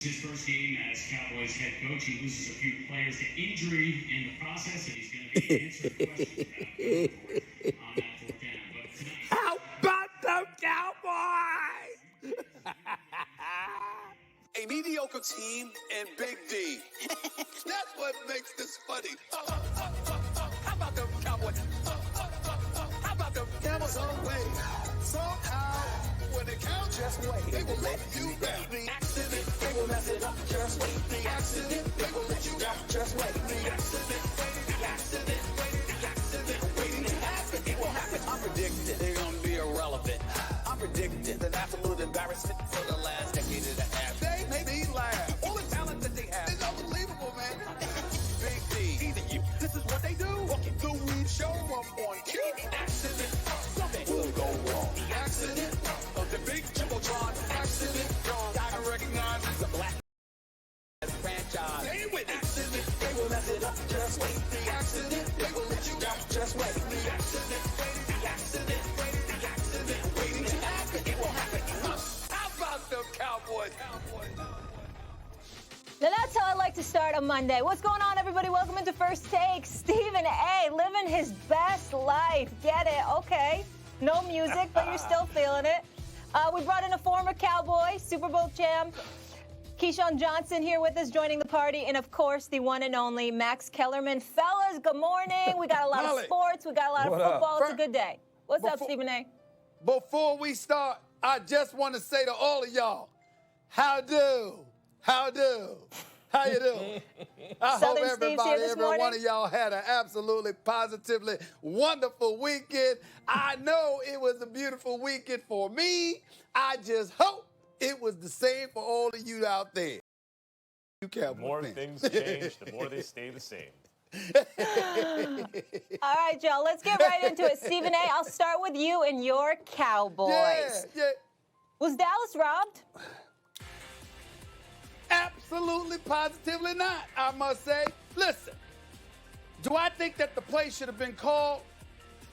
His first game as Cowboys head coach, he loses a few players to injury in the process, and he's going to be answering questions on that fourth down. But tonight, how about the Cowboys? A mediocre team and Big D. That's what makes this funny. How about the Cowboys? How about the Cowboys? Somehow, when they count, just wait. They will let you down. The accident, they will mess it up. Just wait. The accident, they will let you down. Just wait. The accident, waiting to happen. It will happen. I'm predicting they're going to be irrelevant. I'm predicting an absolute embarrassment for the last decade and a half. They make me laugh. All the talent that they have is unbelievable, man. Big D, either you. This is what they do. Walking through weed, show up on cue. Accident, something will go wrong. The accident of the big Jumbotron. Accident, gotta recognize it's a black franchise. They with accident, they will mess it up. Just wait. The accident, they will let you down. Just wait. The accident, waiting to happen. It will happen. How about the Cowboys? Now that's how I like to start a Monday. What's going on, everybody? Welcome into First Take. Stephen A. living his best life. Get it? Okay. No music, but you're still feeling it. We brought in a former Cowboy, Super Bowl champ, Keyshawn Johnson here with us, joining the party, and of course, the one and only Max Kellerman. Fellas, good morning. We got a lot of sports. We got a lot of football. It's a good day. What's up, Stephen A? Before we start, I just want to say to all of y'all, how do? How you doing? I hope everybody, every one of y'all had an absolutely, positively wonderful weekend. I know it was a beautiful weekend for me. I just hope it was the same for all of you out there. The more things change, the more they stay the same. All right, y'all, let's get right into it. Stephen A., I'll start with you and your Cowboys. Yeah. Was Dallas robbed? Absolutely, positively not, I must say. Listen, do I think that the play should have been called?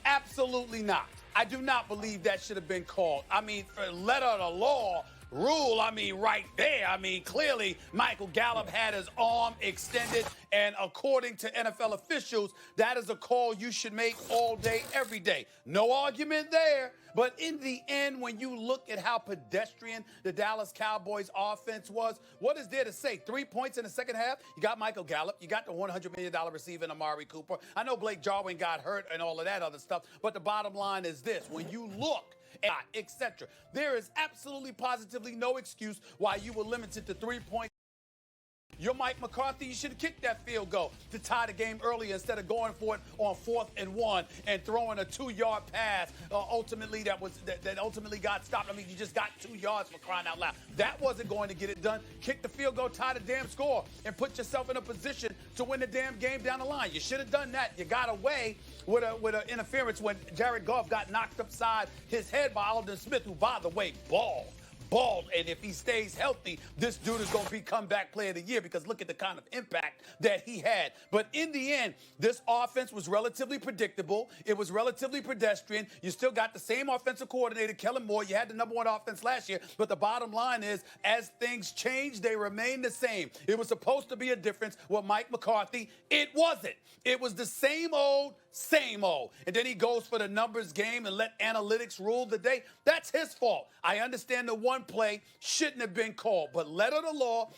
Absolutely not. I do not believe that should have been called. I mean, for letter of the law, rule, right there. Clearly, Michael Gallup had his arm extended, and according to NFL officials, that is a call you should make all day, every day. No argument there. But in the end, when you look at how pedestrian the Dallas Cowboys offense was, what is there to say? 3 points in the second half? You got Michael Gallup. You got the $100 million receiver in Amari Cooper. I know Blake Jarwin got hurt and all of that other stuff, but the bottom line is this. When you look, etc., there is absolutely positively no excuse why you were limited to 3 points. You're Mike McCarthy. You should have kicked that field goal to tie the game earlier instead of going for it on 4th and 1 and throwing a 2-yard pass. Ultimately, that ultimately got stopped. You just got 2 yards, for crying out loud. That wasn't going to get it done. Kick the field goal, tie the damn score, and put yourself in a position to win the damn game down the line. You should have done that. You got away with an interference when Jared Goff got knocked upside his head by Aldon Smith, who, by the way, balled. And if he stays healthy, this dude is going to be comeback player of the year, because look at the kind of impact that he had. But in the end, this offense was relatively predictable. It was relatively pedestrian. You still got the same offensive coordinator, Kellen Moore. You had the number 1 offense last year. But the bottom line is, as things change, they remain the same. It was supposed to be a difference with Mike McCarthy. It wasn't. It was the same old, same old. And then he goes for the numbers game and let analytics rule the day. That's his fault. I understand the one play shouldn't have been called, but letter of the law,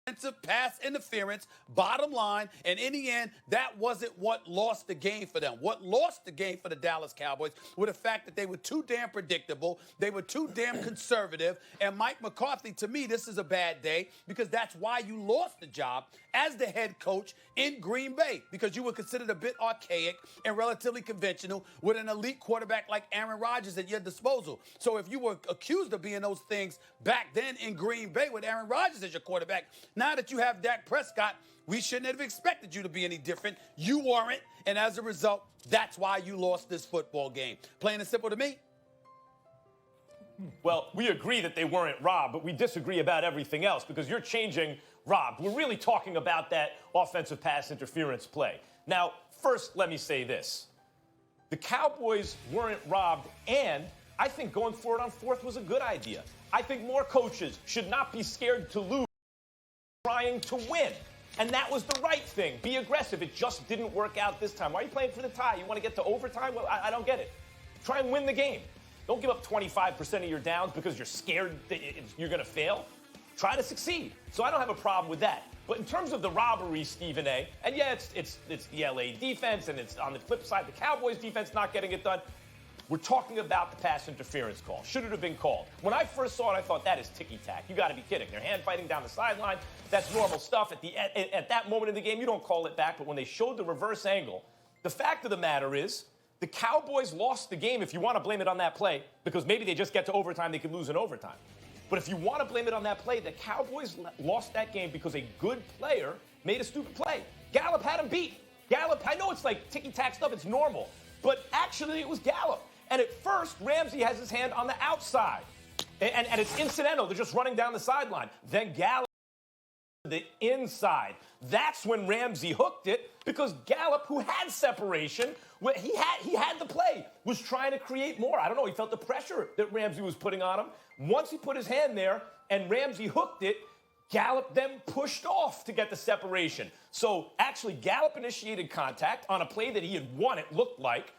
offensive pass interference, bottom line, and in the end, that wasn't what lost the game for them. What lost the game for the Dallas Cowboys was the fact that they were too damn predictable, they were too damn conservative, and Mike McCarthy, to me, this is a bad day, because that's why you lost the job as the head coach in Green Bay, because you were considered a bit archaic and relatively conventional with an elite quarterback like Aaron Rodgers at your disposal. So if you were accused of being those things back then in Green Bay with Aaron Rodgers as your quarterback, now that you have Dak Prescott, we shouldn't have expected you to be any different. You weren't, and as a result, that's why you lost this football game. Plain and simple to me. Well, we agree that they weren't robbed, but we disagree about everything else, because you're changing robbed. We're really talking about that offensive pass interference play. Now, first, let me say this. The Cowboys weren't robbed, and I think going for it on 4th was a good idea. I think more coaches should not be scared to lose, trying to win. And that was the right thing. Be aggressive. It just didn't work out this time. Why are you playing for the tie? You want to get to overtime? Well, I don't get it. Try and win the game. Don't give up 25% of your downs because you're scared that you're going to fail. Try to succeed. So I don't have a problem with that. But in terms of the robbery, Stephen A., and yeah, it's the LA defense, and it's on the flip side, the Cowboys defense not getting it done. We're talking about the pass interference call. Should it have been called? When I first saw it, I thought, that is ticky-tack. You got to be kidding. They're hand-fighting down the sideline. That's normal stuff. At that moment in the game, you don't call it back. But when they showed the reverse angle, the fact of the matter is the Cowboys lost the game, if you want to blame it on that play, because maybe they just get to overtime, they could lose in overtime. But if you want to blame it on that play, the Cowboys lost that game because a good player made a stupid play. Gallup had him beat. Gallup, I know it's like ticky-tack stuff, it's normal. But actually, it was Gallup. And at first, Ramsey has his hand on the outside. And it's incidental. They're just running down the sideline. Then Gallup the inside. That's when Ramsey hooked it, because Gallup, who had separation, he had the play, was trying to create more. I don't know. He felt the pressure that Ramsey was putting on him. Once he put his hand there and Ramsey hooked it, Gallup then pushed off to get the separation. So actually, Gallup initiated contact on a play that he had won, it looked like.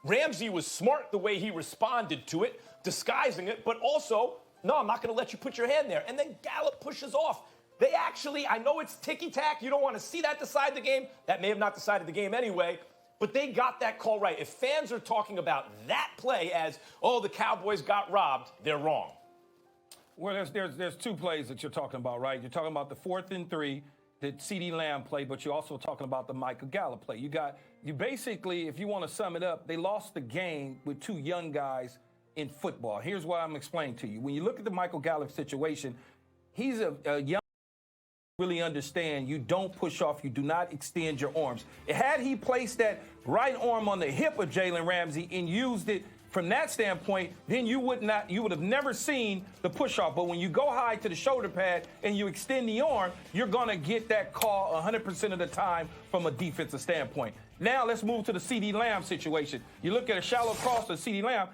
Ramsey was smart the way he responded to it, disguising it, but also, no, I'm not going to let you put your hand there. And then Gallup pushes off. They actually, I know it's ticky-tack. You don't want to see that decide the game. That may have not decided the game anyway. But they got that call right. If fans are talking about that play as, oh, the Cowboys got robbed, they're wrong. Well, there's two plays that you're talking about, right? You're talking about the 4th and 3, the CeeDee Lamb play, but you're also talking about the Michael Gallup play. You basically, if you want to sum it up, they lost the game with two young guys in football. Here's what I'm explaining to you. When you look at the Michael Gallup situation, he's a young really understand you don't push off, you do not extend your arms. Had he placed that right arm on the hip of Jalen Ramsey and used it from that standpoint, then you would have never seen the push off. But when you go high to the shoulder pad and you extend the arm, you're going to get that call 100% of the time from a defensive standpoint. Now let's move to the CeeDee Lamb situation. You look at a shallow cross to CeeDee Lamb,